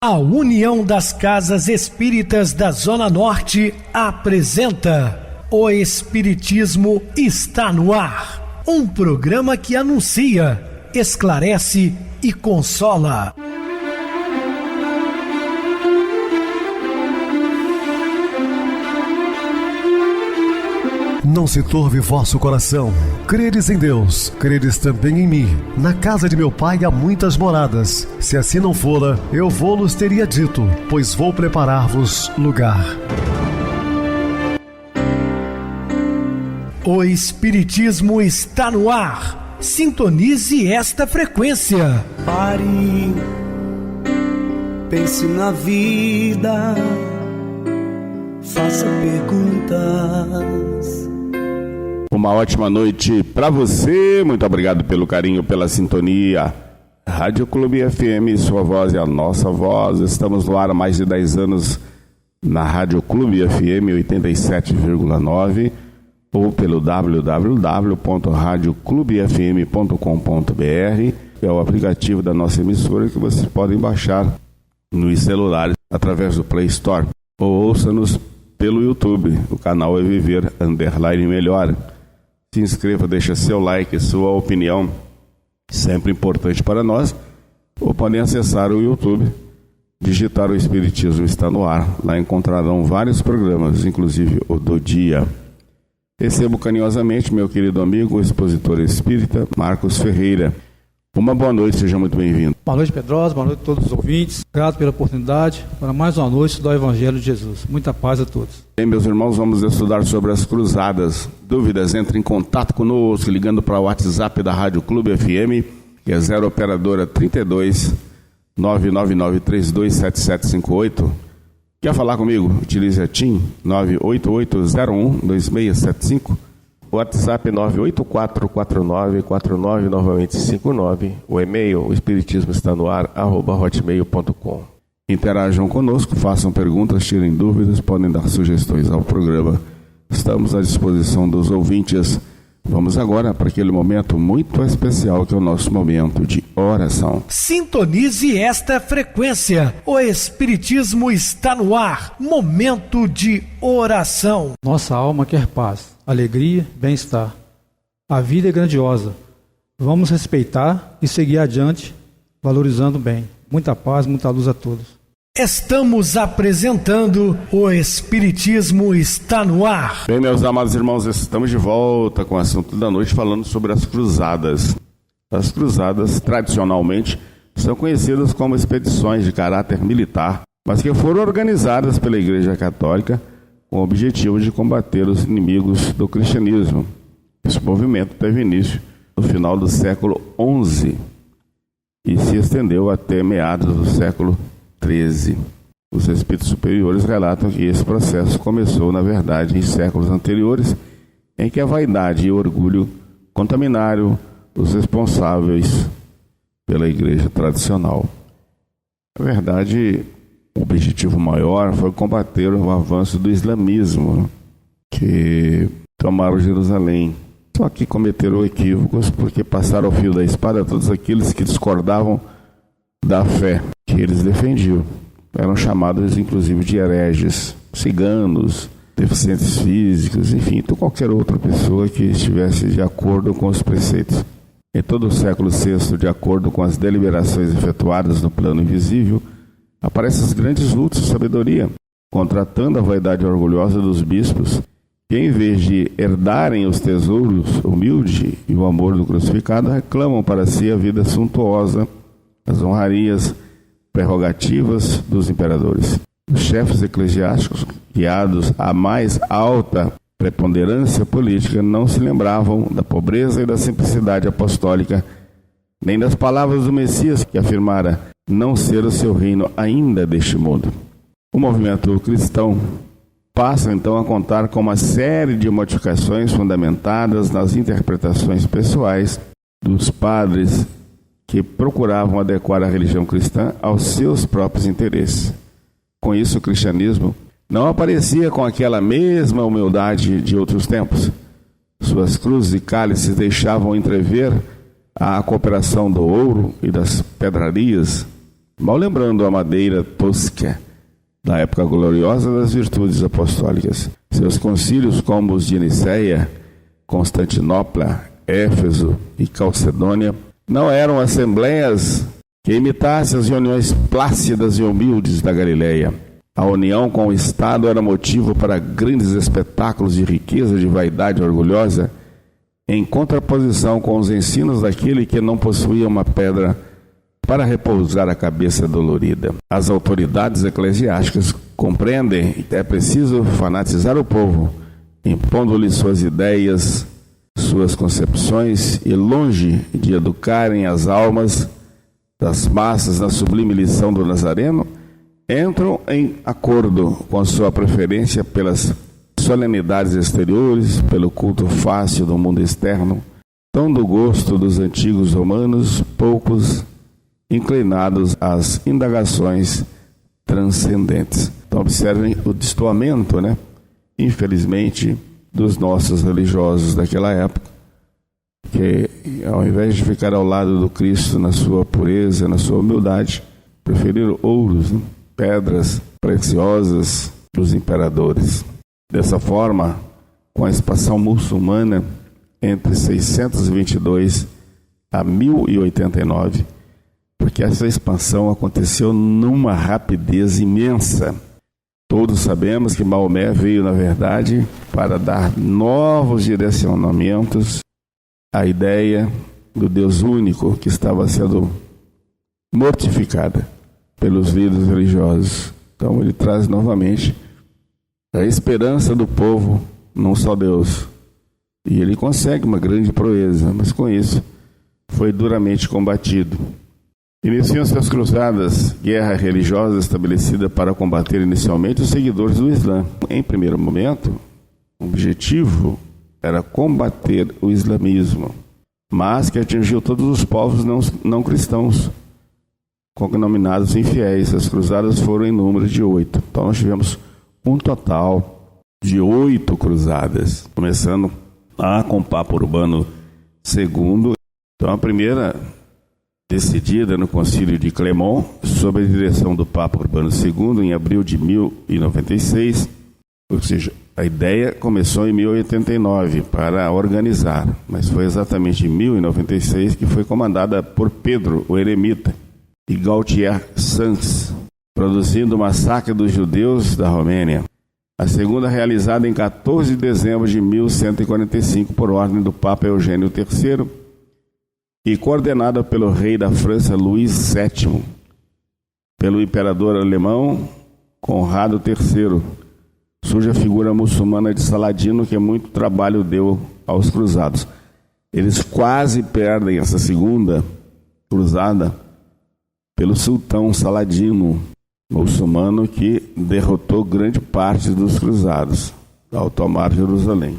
A União das Casas Espíritas da Zona Norte apresenta O Espiritismo está no ar, um programa que anuncia, esclarece e consola. Não se turve vosso coração. Credes em Deus, credes também em mim. Na casa de meu pai há muitas moradas. Se assim não fora, eu vou-los teria dito, pois vou preparar-vos lugar. O Espiritismo está no ar. Sintonize esta frequência. Pare, pense na vida, faça perguntas. Uma ótima noite para você, muito obrigado pelo carinho, pela sintonia. Rádio Clube FM, sua voz é a nossa voz. Estamos no ar há mais de 10 anos na Rádio Clube FM 87,9 ou pelo www.radioclubefm.com.br. É o aplicativo da nossa emissora que vocês podem baixar nos celulares através do Play Store. Ou ouça-nos pelo YouTube, o canal é Viver _Melhor. Se inscreva, deixa seu like, sua opinião, sempre importante para nós. Ou podem acessar o YouTube, digitar O Espiritismo está no ar. Lá encontrarão vários programas, inclusive o do dia. Recebo carinhosamente meu querido amigo, o expositor espírita Marcos Ferreira. Uma boa noite, seja muito bem-vindo. Boa noite, Pedrosa, boa noite a todos os ouvintes. Obrigado pela oportunidade para mais uma noite do Evangelho de Jesus. Muita paz a todos. Bem, meus irmãos, vamos estudar sobre as cruzadas. Dúvidas, entre em contato conosco, ligando para o WhatsApp da Rádio Clube FM, que é 0 operadora 32 999327758. Quer falar comigo? Utilize a TIM 988012675. WhatsApp 9844949, novamente 59. O e-mail, o espiritismo está no ar, @hotmail.com. Interajam conosco, façam perguntas, tirem dúvidas, podem dar sugestões ao programa. Estamos à disposição dos ouvintes. Vamos agora para aquele momento muito especial que é o nosso momento de oração. Sintonize esta frequência. O Espiritismo está no ar. Momento de oração. Nossa alma quer paz, alegria, bem-estar. A vida é grandiosa. Vamos respeitar e seguir adiante, valorizando bem. Muita paz, muita luz a todos. Estamos apresentando O Espiritismo está no ar. Bem, meus amados irmãos, estamos de volta com o assunto da noite, falando sobre as cruzadas. As cruzadas, tradicionalmente, são conhecidas como expedições de caráter militar, mas que foram organizadas pela Igreja Católica com o objetivo de combater os inimigos do cristianismo. Esse movimento teve início no final do século XI e se estendeu até meados do século XIII. Os espíritos superiores relatam que esse processo começou, na verdade, em séculos anteriores, em que a vaidade e o orgulho contaminaram os responsáveis pela igreja tradicional. Na verdade, o objetivo maior foi combater o avanço do islamismo, que tomaram Jerusalém. Só que cometeram equívocos porque passaram ao fio da espada todos aqueles que discordavam da fé que eles defendiam. Eram chamados inclusive de hereges, ciganos, deficientes físicos, enfim, qualquer outra pessoa que estivesse de acordo com os preceitos. Em todo o século VI, de acordo com as deliberações efetuadas no plano invisível, aparecem os grandes vultos de sabedoria, contratando a vaidade orgulhosa dos bispos, que em vez de herdarem os tesouros humilde e o amor do crucificado, reclamam para si a vida suntuosa, as honrarias, prerrogativas dos imperadores. Os chefes eclesiásticos, guiados à mais alta preponderância política, não se lembravam da pobreza e da simplicidade apostólica, nem das palavras do Messias, que afirmara não ser o seu reino ainda deste mundo. O movimento cristão passa então a contar com uma série de modificações fundamentadas nas interpretações pessoais dos padres que procuravam adequar a religião cristã aos seus próprios interesses. Com isso, o cristianismo não aparecia com aquela mesma humildade de outros tempos. Suas cruzes e cálices deixavam entrever a cooperação do ouro e das pedrarias, mal lembrando a madeira tosca da época gloriosa das virtudes apostólicas. Seus concílios, como os de Nicéia, Constantinopla, Éfeso e Calcedônia, não eram assembleias que imitassem as reuniões plácidas e humildes da Galileia. A união com o Estado era motivo para grandes espetáculos de riqueza, de vaidade orgulhosa, em contraposição com os ensinos daquele que não possuía uma pedra para repousar a cabeça dolorida. As autoridades eclesiásticas compreendem que é preciso fanatizar o povo, impondo-lhe suas ideias, suas concepções, e longe de educarem as almas das massas na sublime lição do Nazareno, entram em acordo com a sua preferência pelas solenidades exteriores, pelo culto fácil do mundo externo, tão do gosto dos antigos romanos, poucos inclinados às indagações transcendentes. Então observem o destoamento, infelizmente, dos nossos religiosos daquela época, que ao invés de ficar ao lado do Cristo na sua pureza, na sua humildade, preferiram ouros, pedras preciosas dos imperadores. Dessa forma, com a expansão muçulmana entre 622 a 1089, porque essa expansão aconteceu numa rapidez imensa. Todos sabemos que Maomé veio, na verdade, para dar novos direcionamentos à ideia do Deus único que estava sendo mortificada pelos líderes religiosos. Então ele traz novamente a esperança do povo num só Deus. E ele consegue uma grande proeza, mas com isso foi duramente combatido. Iniciam-se as cruzadas, guerra religiosa estabelecida para combater inicialmente os seguidores do Islã. Em primeiro momento, o objetivo era combater o islamismo, mas que atingiu todos os povos não cristãos, cognominados infiéis. As cruzadas foram em número de 8. Então nós tivemos um total de 8 cruzadas, começando lá com o Papa Urbano II. Então a primeira, decidida no Concílio de Clermont, sob a direção do Papa Urbano II, em abril de 1096, ou seja, a ideia começou em 1089 para organizar, mas foi exatamente em 1096 que foi comandada por Pedro, o eremita, e Gautier Sanz, produzindo o massacre dos judeus da Romênia. A segunda, realizada em 14 de dezembro de 1145, por ordem do Papa Eugênio III, e coordenada pelo rei da França, Luís VII, pelo imperador alemão, Conrado III. Surge a figura muçulmana de Saladino, que muito trabalho deu aos cruzados. Eles quase perdem essa segunda cruzada pelo sultão Saladino, muçulmano, que derrotou grande parte dos cruzados ao tomar Jerusalém.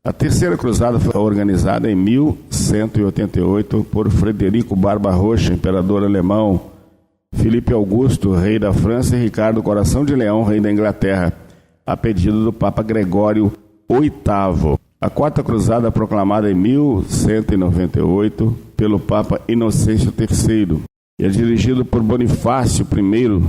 A terceira cruzada foi organizada em 1188 por Frederico Barba-Roxa, imperador alemão, Filipe Augusto, rei da França, e Ricardo Coração de Leão, rei da Inglaterra, a pedido do Papa Gregório VIII. A quarta cruzada, proclamada em 1198 pelo Papa Inocêncio III, e é dirigido por Bonifácio I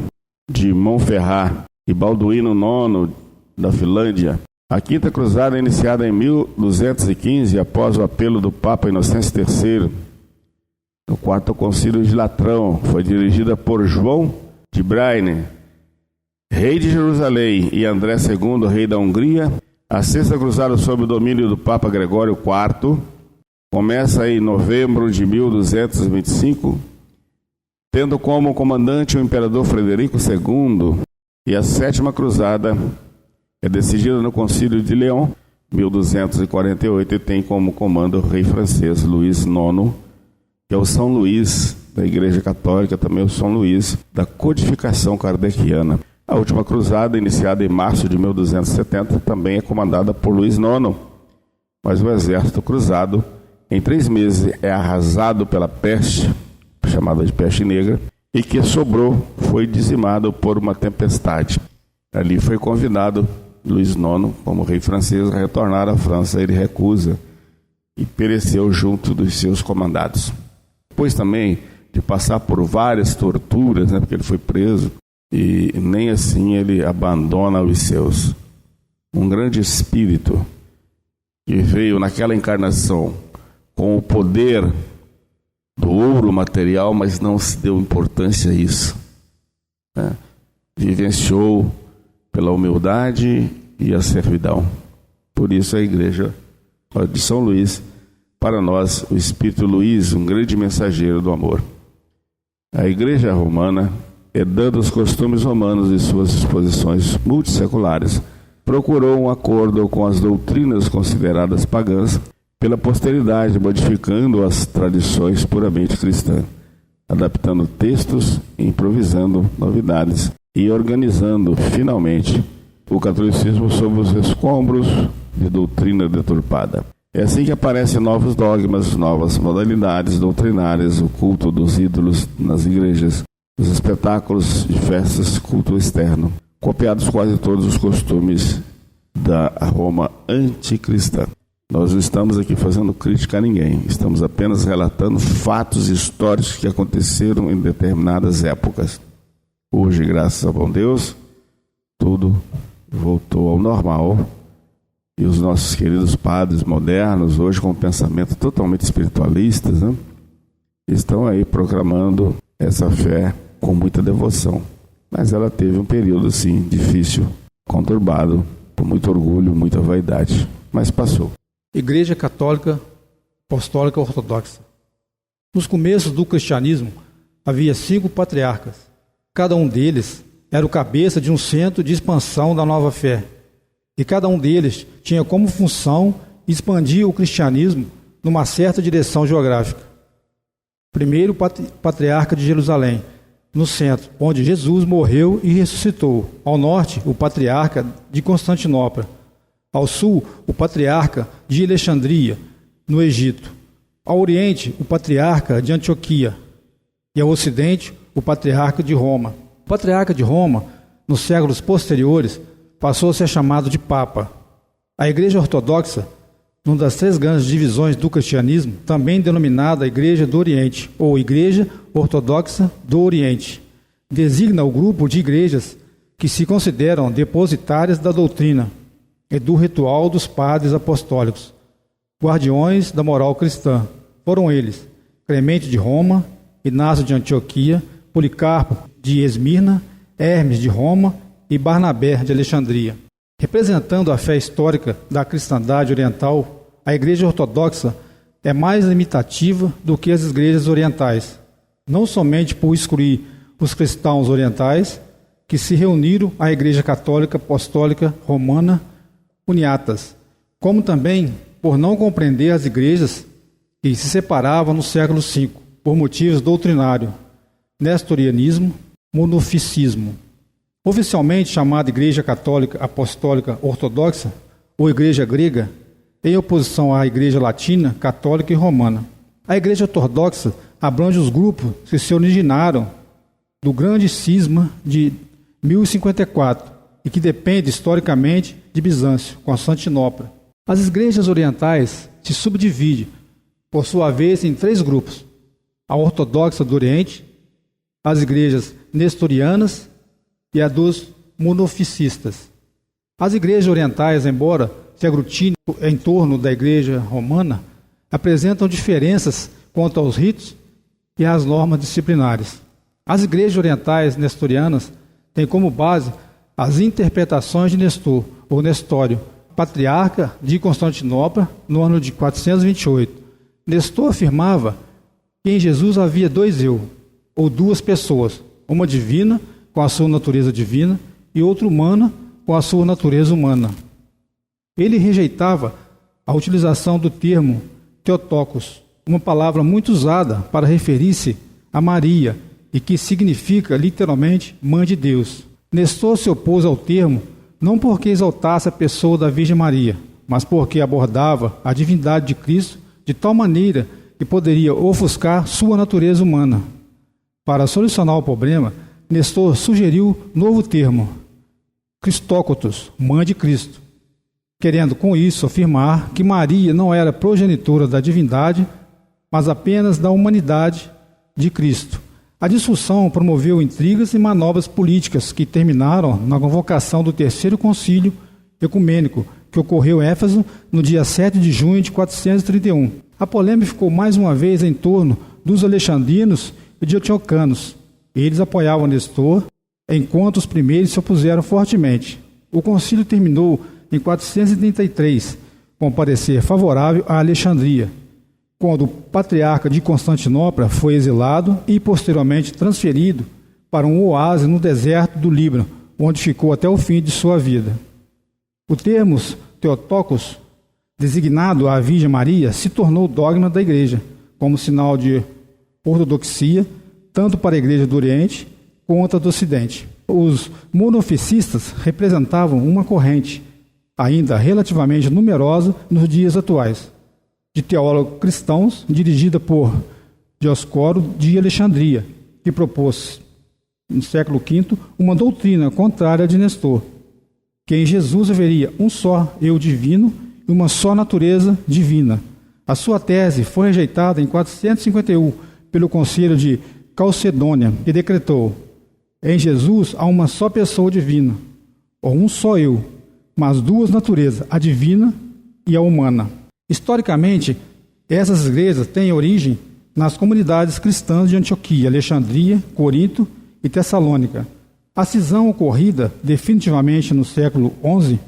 de Montferrat e Balduíno IX da Finlândia. A quinta cruzada, iniciada em 1215, após o apelo do Papa Inocêncio III, no quarto concílio de Latrão, foi dirigida por João de Braine, rei de Jerusalém, e André II, rei da Hungria. A sexta cruzada, sob o domínio do Papa Gregório IV, começa em novembro de 1225, tendo como comandante o imperador Frederico II, e a sétima cruzada é decidida no Concílio de León, 1248, e tem como comando o rei francês Luís IX, que é o São Luís da Igreja Católica, também o São Luís da codificação kardeciana. A última cruzada, iniciada em março de 1270, também é comandada por Luís IX, mas o exército cruzado, em 3 meses, é arrasado pela peste, chamada de peste negra, e que sobrou foi dizimado por uma tempestade. Ali foi convidado Luís IX, como rei francês, a retornar à França. Ele recusa e pereceu junto dos seus comandados. Depois também de passar por várias torturas, né, porque ele foi preso, e nem assim ele abandona os seus. Um grande espírito que veio naquela encarnação com o poder do ouro material, mas não se deu importância a isso, né? Vivenciou pela humildade e a servidão. Por isso a igreja de São Luís, para nós, o Espírito Luís, um grande mensageiro do amor. A igreja romana, herdando os costumes romanos e suas disposições multisseculares, procurou um acordo com as doutrinas consideradas pagãs pela posteridade, modificando as tradições puramente cristãs, adaptando textos, improvisando novidades e organizando, finalmente, o catolicismo sob os escombros de doutrina deturpada. É assim que aparecem novos dogmas, novas modalidades doutrinárias, o culto dos ídolos nas igrejas, os espetáculos de festas, culto externo, copiados quase todos os costumes da Roma anticristã. Nós não estamos aqui fazendo crítica a ninguém, estamos apenas relatando fatos históricos que aconteceram em determinadas épocas. Hoje, graças ao bom Deus, tudo voltou ao normal e os nossos queridos padres modernos, hoje com um pensamento totalmente espiritualistas, né, estão aí proclamando essa fé com muita devoção. Mas ela teve um período assim difícil, conturbado, com muito orgulho, muita vaidade, mas passou. Igreja Católica Apostólica Ortodoxa. Nos começos do cristianismo, havia 5 patriarcas. Cada um deles era o cabeça de um centro de expansão da nova fé. E cada um deles tinha como função expandir o cristianismo numa certa direção geográfica. Primeiro, patriarca de Jerusalém, no centro, onde Jesus morreu e ressuscitou. Ao norte, o patriarca de Constantinopla. Ao sul, o patriarca de Alexandria, no Egito. Ao oriente, o patriarca de Antioquia. E ao ocidente, o patriarca de Roma. O patriarca de Roma, nos séculos posteriores, passou a ser chamado de Papa. A Igreja Ortodoxa, uma das 3 grandes divisões do cristianismo, também denominada Igreja do Oriente, ou Igreja Ortodoxa do Oriente, designa o grupo de igrejas que se consideram depositárias da doutrina e do ritual dos padres apostólicos, guardiões da moral cristã. Foram eles Clemente de Roma, Inácio de Antioquia, Policarpo de Esmirna, Hermes de Roma e Barnabé de Alexandria. Representando a fé histórica da cristandade oriental, a Igreja Ortodoxa é mais limitativa do que as igrejas orientais, não somente por excluir os cristãos orientais que se reuniram à Igreja Católica Apostólica Romana Uniatas, como também por não compreender as igrejas que se separavam no século V por motivos doutrinários, nestorianismo, monoficismo. Oficialmente chamada Igreja Católica Apostólica Ortodoxa ou Igreja Grega, em oposição à Igreja Latina, Católica e Romana. A Igreja Ortodoxa abrange os grupos que se originaram do grande cisma de 1054 e que depende historicamente de Bizâncio, Constantinopla. As igrejas orientais se subdividem, por sua vez, em 3 grupos: a ortodoxa do Oriente, as igrejas nestorianas e a dos monoficistas. As igrejas orientais, embora se aglutinem em torno da igreja romana, apresentam diferenças quanto aos ritos e às normas disciplinares. As igrejas orientais nestorianas têm como base as interpretações de Nestor, ou Nestório, patriarca de Constantinopla, no ano de 428. Nestor afirmava que em Jesus havia 2 eu, ou 2 pessoas, uma divina, com a sua natureza divina, e outra humana, com a sua natureza humana. Ele rejeitava a utilização do termo Theotokos, uma palavra muito usada para referir-se a Maria, e que significa literalmente Mãe de Deus. Nestor se opôs ao termo não porque exaltasse a pessoa da Virgem Maria, mas porque abordava a divindade de Cristo de tal maneira que poderia ofuscar sua natureza humana. Para solucionar o problema, Nestor sugeriu novo termo, Christócotos, Mãe de Cristo, querendo com isso afirmar que Maria não era progenitora da divindade, mas apenas da humanidade de Cristo. A discussão promoveu intrigas e manobras políticas que terminaram na convocação do Terceiro Concílio Ecumênico, que ocorreu em Éfeso no dia 7 de junho de 431. A polêmica ficou mais uma vez em torno dos alexandrinos e de antiocanos. Eles apoiavam Nestor, enquanto os primeiros se opuseram fortemente. O concílio terminou em 433, com um parecer favorável a Alexandria, quando o patriarca de Constantinopla foi exilado e posteriormente transferido para um oásis no deserto do Líbano, onde ficou até o fim de sua vida. O termo Theotokos, designado à Virgem Maria, se tornou dogma da Igreja, como sinal de ortodoxia, tanto para a Igreja do Oriente quanto a do Ocidente. Os monofisistas representavam uma corrente, ainda relativamente numerosa nos dias atuais, de teólogos cristãos, dirigida por Dioscoro de Alexandria, que propôs, no século V, uma doutrina contrária de Nestor, que em Jesus haveria um só eu divino e uma só natureza divina. A sua tese foi rejeitada em 451 pelo Concílio de Calcedônia, que decretou: em Jesus há uma só pessoa divina, ou um só eu, mas duas naturezas, a divina e a humana. Historicamente, essas igrejas têm origem nas comunidades cristãs de Antioquia, Alexandria, Corinto e Tessalônica. A cisão ocorrida definitivamente no século XI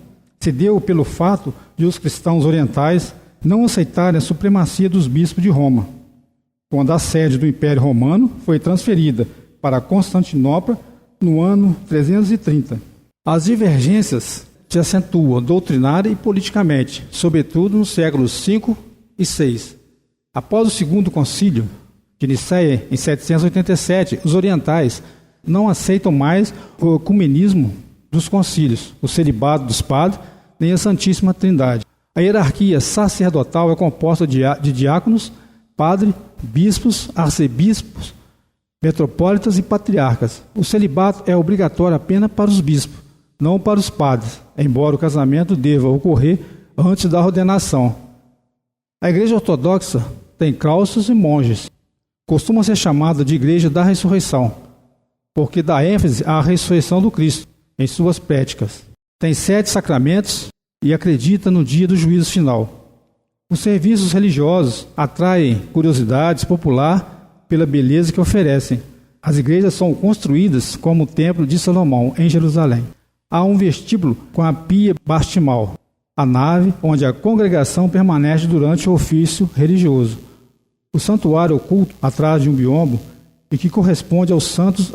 se deu pelo fato de os cristãos orientais não aceitarem a supremacia dos bispos de Roma, quando a sede do Império Romano foi transferida para Constantinopla no ano 330. As divergências se acentuam doutrinária e politicamente, sobretudo nos séculos V e VI. Após o Segundo Concílio de Nicéia, em 787, os orientais não aceitam mais o ecumenismo dos concílios, o celibato dos padres, nem a Santíssima Trindade. A hierarquia sacerdotal é composta de diáconos, padres, bispos, arcebispos, metropolitas e patriarcas. O celibato é obrigatório apenas para os bispos, não para os padres, embora o casamento deva ocorrer antes da ordenação. A Igreja Ortodoxa tem claustros e monges. Costuma ser chamada de Igreja da Ressurreição, porque dá ênfase à ressurreição do Cristo em suas práticas. Tem 7 sacramentos e acredita no dia do juízo final. Os serviços religiosos atraem curiosidades popular pela beleza que oferecem. As igrejas são construídas como o Templo de Salomão, em Jerusalém. Há um vestíbulo com a pia bastimal, a nave onde a congregação permanece durante o ofício religioso. O santuário oculto atrás de um biombo e que corresponde aos santos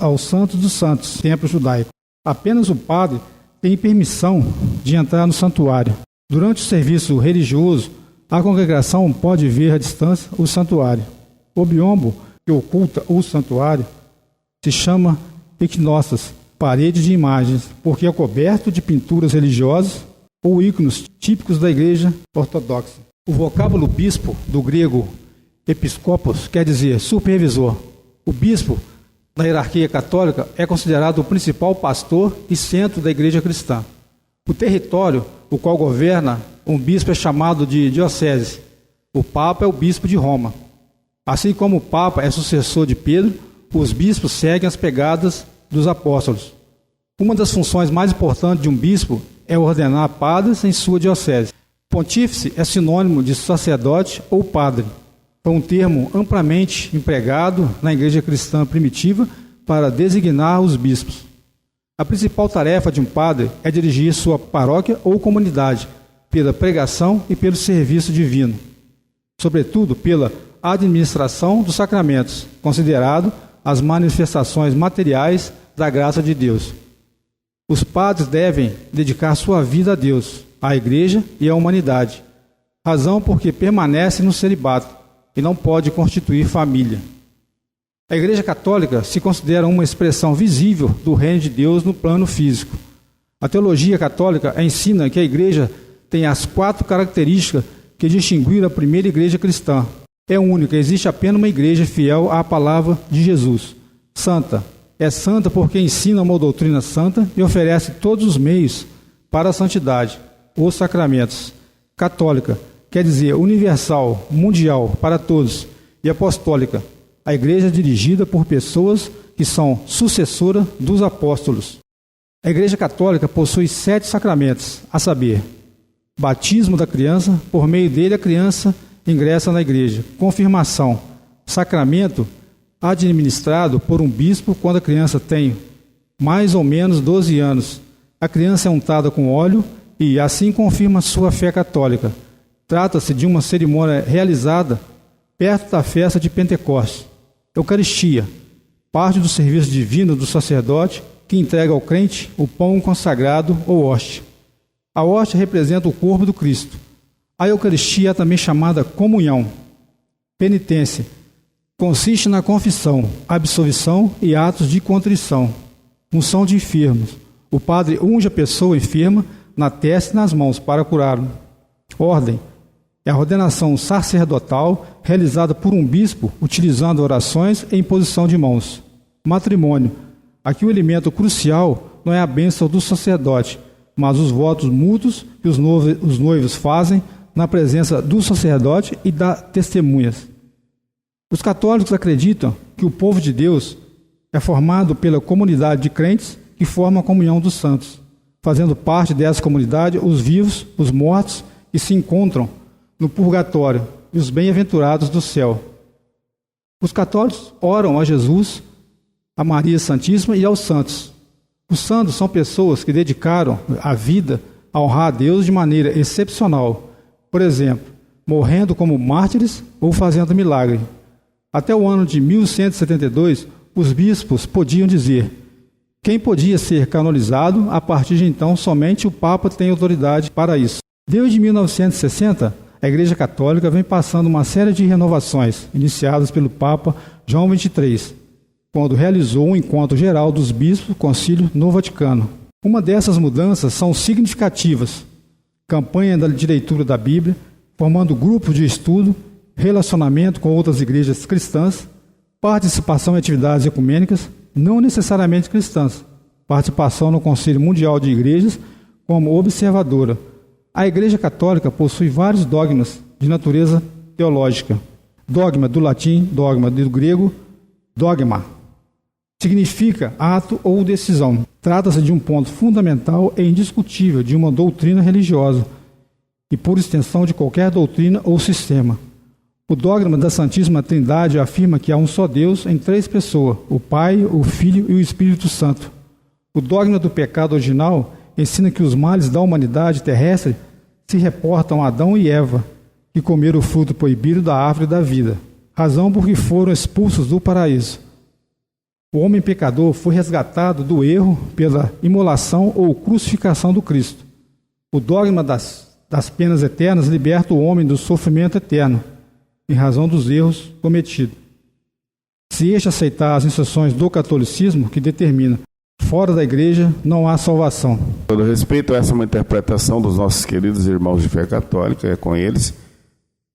dos santos, templo judaico. Apenas o padre tem permissão de entrar no santuário. Durante o serviço religioso, a congregação pode ver à distância o santuário. O biombo que oculta o santuário se chama ecnostas, parede de imagens, porque é coberto de pinturas religiosas ou ícones típicos da Igreja Ortodoxa. O vocábulo bispo, do grego episcopos, quer dizer supervisor. O bispo, na hierarquia católica, é considerado o principal pastor e centro da Igreja cristã. O território, o qual governa um bispo, é chamado de diocese. O Papa é o bispo de Roma. Assim como o Papa é sucessor de Pedro, os bispos seguem as pegadas dos apóstolos. Uma das funções mais importantes de um bispo é ordenar padres em sua diocese. Pontífice é sinônimo de sacerdote ou padre. Foi um termo amplamente empregado na igreja cristã primitiva para designar os bispos. A principal tarefa de um padre é dirigir sua paróquia ou comunidade pela pregação e pelo serviço divino, sobretudo pela administração dos sacramentos, considerado as manifestações materiais da graça de Deus. Os padres devem dedicar sua vida a Deus, à igreja e à humanidade, razão porque permanece no celibato e não pode constituir família. A Igreja Católica se considera uma expressão visível do reino de Deus no plano físico. A teologia católica ensina que a Igreja tem as 4 características que distinguiram a primeira igreja cristã. É única, existe apenas uma igreja fiel à palavra de Jesus. Santa. É santa porque ensina uma doutrina santa e oferece todos os meios para a santidade, os sacramentos. Católica quer dizer universal, mundial, para todos. E apostólica A igreja é dirigida por pessoas que são sucessoras dos apóstolos. A Igreja Católica possui 7 sacramentos, a saber, batismo da criança, por meio dele a criança ingressa na igreja. Confirmação, sacramento administrado por um bispo quando a criança tem mais ou menos 12 anos. A criança é untada com óleo e assim confirma sua fé católica. Trata-se de uma cerimônia realizada perto da festa de Pentecostes. Eucaristia, parte do serviço divino do sacerdote que entrega ao crente o pão consagrado ou hóstia. A hóstia representa o corpo do Cristo. A Eucaristia é também chamada comunhão. Penitência consiste na confissão, absolvição e atos de contrição. Unção de enfermos. O padre unge a pessoa enferma na testa e nas mãos para curá-lo. Ordem é a ordenação sacerdotal realizada por um bispo utilizando orações e imposição de mãos. Matrimônio. Aqui o elemento crucial não é a bênção do sacerdote, mas os votos mútuos que os noivos fazem na presença do sacerdote e das testemunhas. Os católicos acreditam que o povo de Deus é formado pela comunidade de crentes que forma a comunhão dos santos, fazendo parte dessa comunidade os vivos, os mortos que se encontram no purgatório e os bem-aventurados do céu. Os católicos oram a Jesus, a Maria Santíssima e aos santos. Os santos são pessoas que dedicaram a vida a honrar a Deus de maneira excepcional, por exemplo, morrendo como mártires ou fazendo milagre. Até o ano de 1172, os bispos podiam dizer: quem podia ser canonizado, a partir de então somente o Papa tem autoridade para isso. Desde 1960, a Igreja Católica vem passando uma série de renovações, iniciadas pelo Papa João XXIII, quando realizou um encontro geral dos bispos, Concílio no Vaticano. Uma dessas mudanças são significativas: campanha de leitura da Bíblia, formando grupos de estudo, relacionamento com outras igrejas cristãs, participação em atividades ecumênicas, não necessariamente cristãs, participação no Concílio Mundial de Igrejas como observadora. A Igreja Católica possui vários dogmas de natureza teológica. Dogma do latim, dogma do grego, dogma. Significa ato ou decisão. Trata-se de um ponto fundamental e indiscutível de uma doutrina religiosa e, por extensão, de qualquer doutrina ou sistema. O dogma da Santíssima Trindade afirma que há um só Deus em 3 pessoas, o Pai, o Filho e o Espírito Santo. O dogma do pecado original ensina que os males da humanidade terrestre se reportam a Adão e Eva, que comeram o fruto proibido da árvore da vida, razão por que foram expulsos do paraíso. O homem pecador foi resgatado do erro pela imolação ou crucificação do Cristo. O dogma das penas eternas liberta o homem do sofrimento eterno, em razão dos erros cometidos. Se este aceitar as instruções do catolicismo, que determina fora da igreja não há salvação. Todo respeito, essa é uma interpretação dos nossos queridos irmãos de fé católica, é com eles.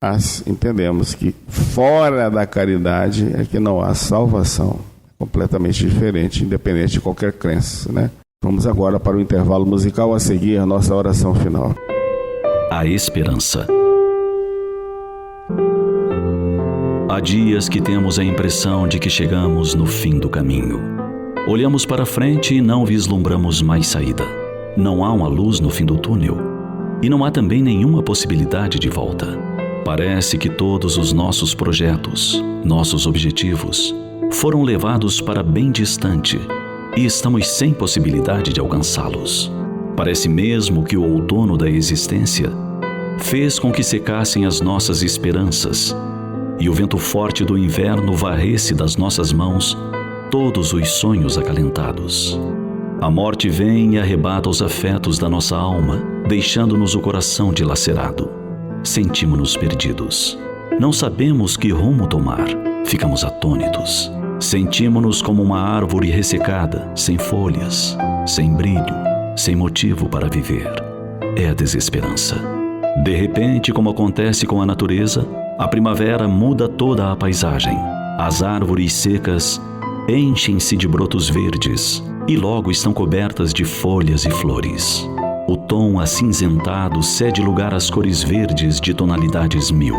Mas entendemos que fora da caridade é que não há salvação. É completamente diferente, independente de qualquer crença, né? Vamos agora para o intervalo musical, a seguir a nossa oração final. A esperança. Há dias que temos a impressão de que chegamos no fim do caminho. Olhamos para frente e não vislumbramos mais saída. Não há uma luz no fim do túnel. E não há também nenhuma possibilidade de volta. Parece que todos os nossos projetos, nossos objetivos, foram levados para bem distante e estamos sem possibilidade de alcançá-los. Parece mesmo que o outono da existência fez com que secassem as nossas esperanças e o vento forte do inverno varresse das nossas mãos todos os sonhos acalentados. A morte vem e arrebata os afetos da nossa alma, deixando-nos o coração dilacerado. Sentimos-nos perdidos. Não sabemos que rumo tomar. Ficamos atônitos. Sentimos-nos como uma árvore ressecada, sem folhas, sem brilho, sem motivo para viver. É a desesperança. De repente, como acontece com a natureza, a primavera muda toda a paisagem. As árvores secas enchem-se de brotos verdes e logo estão cobertas de folhas e flores. O tom acinzentado cede lugar às cores verdes de tonalidades 1000.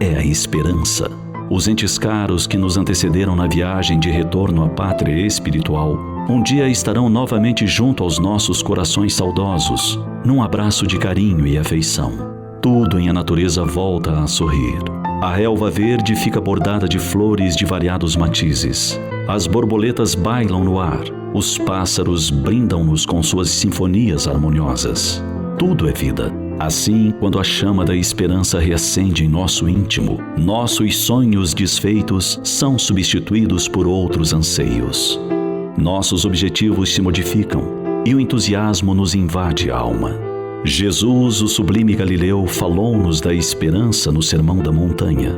É a esperança. Os entes caros que nos antecederam na viagem de retorno à pátria espiritual, um dia estarão novamente junto aos nossos corações saudosos, num abraço de carinho e afeição. Tudo em a natureza volta a sorrir. A relva verde fica bordada de flores de variados matizes. As borboletas bailam no ar. Os pássaros brindam-nos com suas sinfonias harmoniosas. Tudo é vida. Assim, quando a chama da esperança reacende em nosso íntimo, nossos sonhos desfeitos são substituídos por outros anseios. Nossos objetivos se modificam e o entusiasmo nos invade a alma. Jesus, o sublime Galileu, falou-nos da esperança no Sermão da Montanha,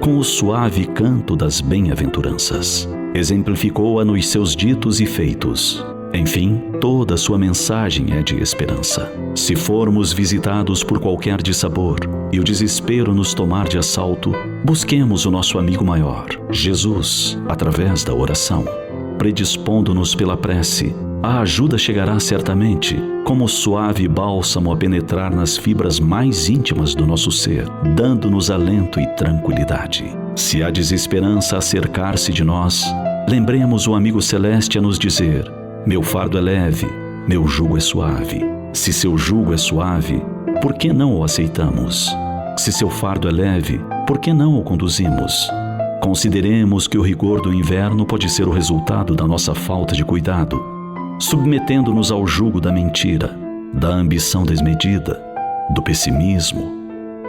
com o suave canto das bem-aventuranças. Exemplificou-a nos seus ditos e feitos. Enfim, toda sua mensagem é de esperança. Se formos visitados por qualquer dissabor e o desespero nos tomar de assalto, busquemos o nosso amigo maior, Jesus, através da oração. Predispondo-nos pela prece, a ajuda chegará certamente, como suave bálsamo a penetrar nas fibras mais íntimas do nosso ser, dando-nos alento e tranquilidade. Se a desesperança acercar-se de nós, lembremos o amigo celeste a nos dizer: meu fardo é leve, meu jugo é suave. Se seu jugo é suave, por que não o aceitamos? Se seu fardo é leve, por que não o conduzimos? Consideremos que o rigor do inverno pode ser o resultado da nossa falta de cuidado, submetendo-nos ao jugo da mentira, da ambição desmedida, do pessimismo,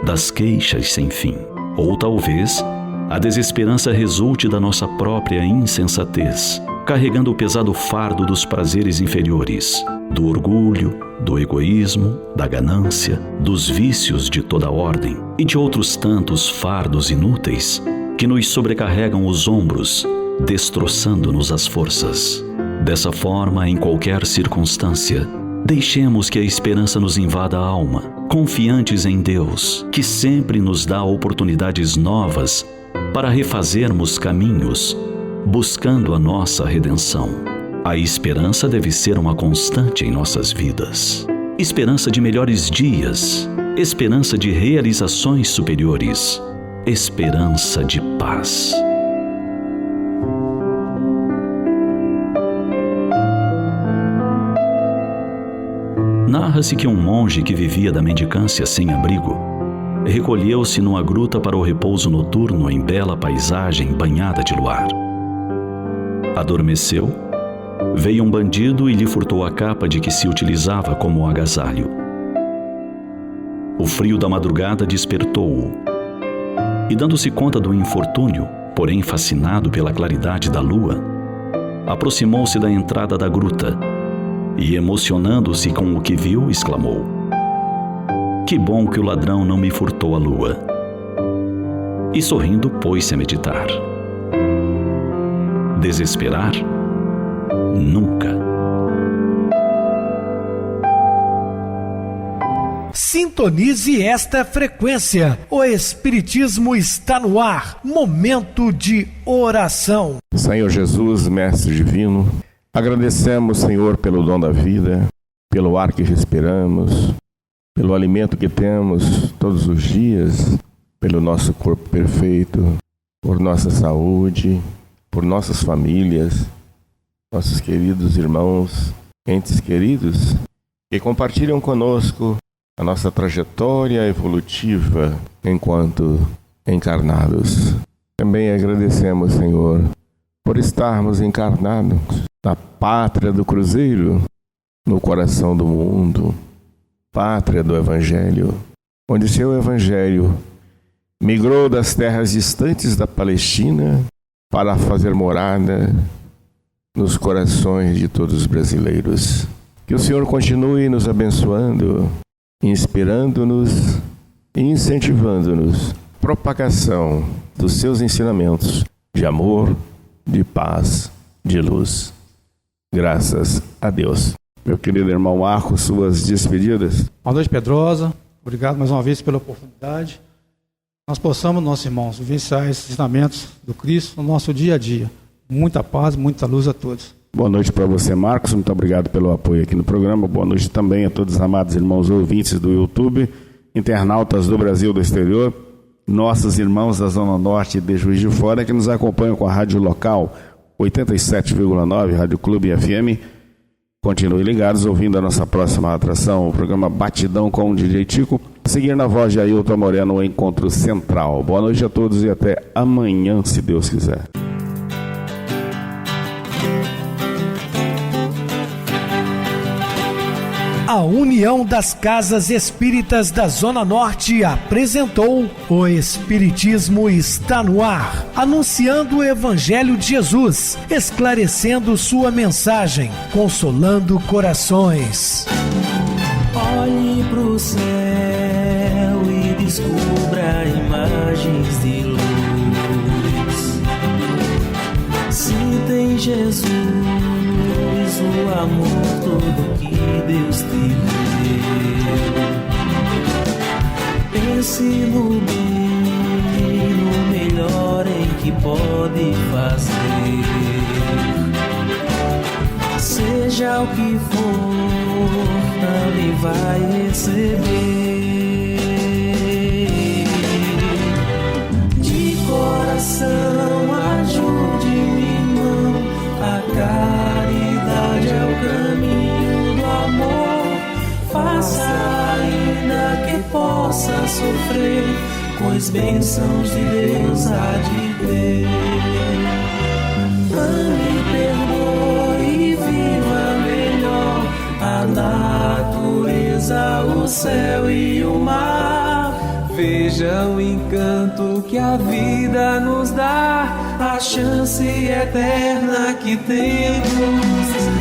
das queixas sem fim. Ou talvez a desesperança resulte da nossa própria insensatez, carregando o pesado fardo dos prazeres inferiores, do orgulho, do egoísmo, da ganância, dos vícios de toda ordem e de outros tantos fardos inúteis que nos sobrecarregam os ombros, destroçando-nos as forças. Dessa forma, em qualquer circunstância, deixemos que a esperança nos invada a alma, confiantes em Deus, que sempre nos dá oportunidades novas para refazermos caminhos, buscando a nossa redenção. A esperança deve ser uma constante em nossas vidas. Esperança de melhores dias, esperança de realizações superiores, esperança de paz. Narra-se que um monge que vivia da mendicância sem abrigo recolheu-se numa gruta para o repouso noturno em bela paisagem banhada de luar. Adormeceu, veio um bandido e lhe furtou a capa de que se utilizava como agasalho. O frio da madrugada despertou-o, e dando-se conta do infortúnio, porém fascinado pela claridade da lua, aproximou-se da entrada da gruta e, emocionando-se com o que viu, exclamou: "Que bom que o ladrão não me furtou a lua." E sorrindo pôs-se a meditar. Desesperar? Nunca. Sintonize esta frequência. O Espiritismo está no ar. Momento de oração. Senhor Jesus, Mestre Divino, agradecemos, Senhor, pelo dom da vida, pelo ar que respiramos, pelo alimento que temos todos os dias, pelo nosso corpo perfeito, por nossa saúde, por nossas famílias, nossos queridos irmãos, entes queridos, que compartilham conosco a nossa trajetória evolutiva enquanto encarnados. Também agradecemos, Senhor, por estarmos encarnados na pátria do Cruzeiro, no coração do mundo, pátria do Evangelho, onde seu Evangelho migrou das terras distantes da Palestina para fazer morada nos corações de todos os brasileiros. Que o Senhor continue nos abençoando, inspirando-nos e incentivando-nos. Propagação dos seus ensinamentos de amor, de paz, de luz. Graças a Deus. Meu querido irmão Marcos, suas despedidas. Boa noite, Pedrosa. Obrigado mais uma vez pela oportunidade. Nós possamos, nossos irmãos, vivenciar esses ensinamentos do Cristo no nosso dia a dia. Muita paz, muita luz a todos. Boa noite para você, Marcos. Muito obrigado pelo apoio aqui no programa. Boa noite também a todos os amados irmãos ouvintes do YouTube, internautas do Brasil e do exterior. nossos irmãos da Zona Norte de Juiz de Fora que nos acompanham com a rádio local 87,9, Rádio Clube FM. Continuem ligados, ouvindo a nossa próxima atração, o programa Batidão com o DJ Tico. A seguir na voz de Ailton Moreno, o Encontro Central. Boa noite a todos e até amanhã, se Deus quiser. A União das Casas Espíritas da Zona Norte apresentou O Espiritismo Está no Ar, anunciando o Evangelho de Jesus, esclarecendo sua mensagem, consolando corações. Olhe pro céu e descubra imagens de luz. Sinta em Jesus o amor todo que Deus te deu. Pense no bem, no melhor em que pode fazer. Seja o que for, também vai receber. De coração, ajude-me, irmão, a caridade é o caminho do amor. Faça ainda que possa sofrer, pois bênçãos de Deus há de ter. Ame, perdoe e viva melhor a natureza, o céu e o mar. Veja o encanto que a vida nos dá, a chance eterna que temos.